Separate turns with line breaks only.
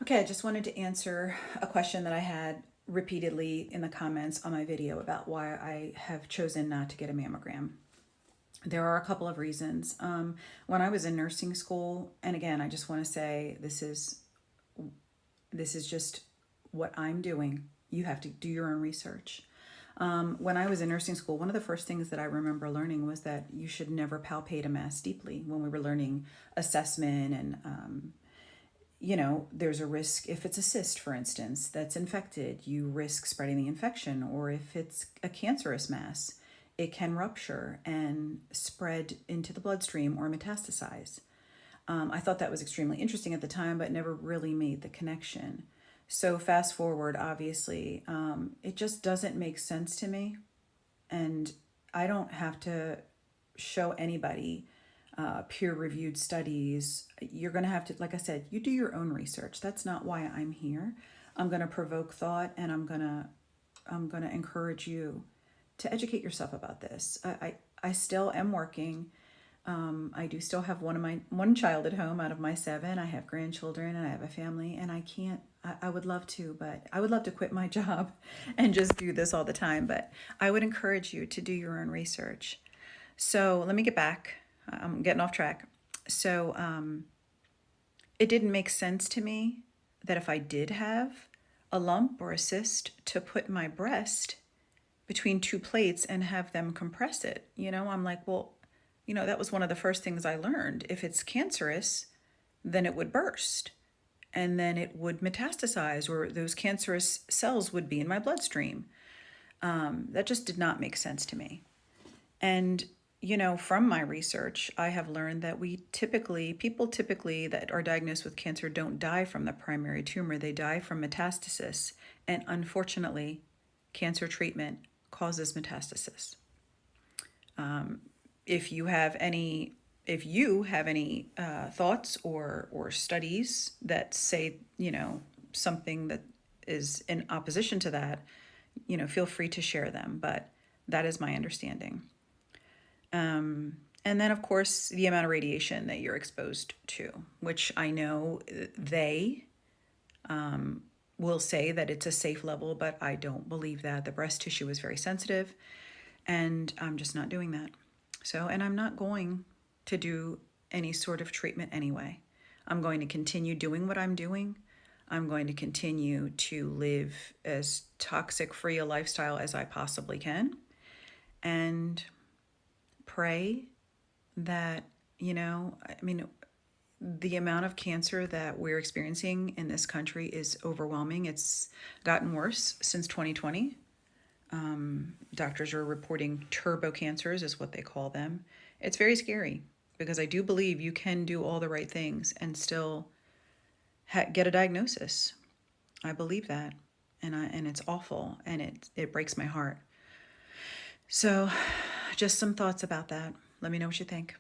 Okay, I just wanted to answer a question that I had repeatedly in the comments on my video about why I have chosen not to get a mammogram. There are a couple of reasons. When I was in nursing school, and again, I just want to say this is just what I'm doing. You have to do your own research. When I was in nursing school, one of the first things that I remember learning was that you should never palpate a mass deeply when we were learning assessment and there's a risk if it's a cyst, for instance, that's infected, you risk spreading the infection. Or if it's a cancerous mass, it can rupture and spread into the bloodstream or metastasize. I thought that was extremely interesting at the time, but never really made the connection. So, fast forward, obviously, it just doesn't make sense to me. And I don't have to show anybody peer-reviewed studies. You're going to have to, like I said, you do your own research. That's not why I'm here. I'm going to provoke thought, and I'm going to encourage you to educate yourself about this. I still am working. I do still have one child at home out of my 7. I have grandchildren and I have a family, and I can't. I would love to, but I would love to quit my job and just do this all the time. But I would encourage you to do your own research. So let me get back. I'm getting off track. So it didn't make sense to me that if I did have a lump or a cyst, to put my breast between 2 plates and have them compress it. I'm like, well, that was one of the first things I learned. If it's cancerous, then it would burst and then it would metastasize, or those cancerous cells would be in my bloodstream. That just did not make sense to me. And, from my research, I have learned that people typically that are diagnosed with cancer don't die from the primary tumor. They die from metastasis. And unfortunately, cancer treatment causes metastasis. If you have any thoughts or studies that say something that is in opposition to that, feel free to share them. But that is my understanding. And then, of course, the amount of radiation that you're exposed to, which I know they will say that it's a safe level, but I don't believe that. The breast tissue is very sensitive, and I'm just not doing that. So, and I'm not going to do any sort of treatment anyway. I'm going to continue doing what I'm doing. I'm going to continue to live as toxic-free a lifestyle as I possibly can, and pray that, the amount of cancer that we're experiencing in this country is overwhelming. It's gotten worse since 2020. Doctors are reporting turbo cancers, is what they call them. It's very scary because I do believe you can do all the right things and still get a diagnosis. I believe that, and it's awful, and it breaks my heart. So, just some thoughts about that. Let me know what you think.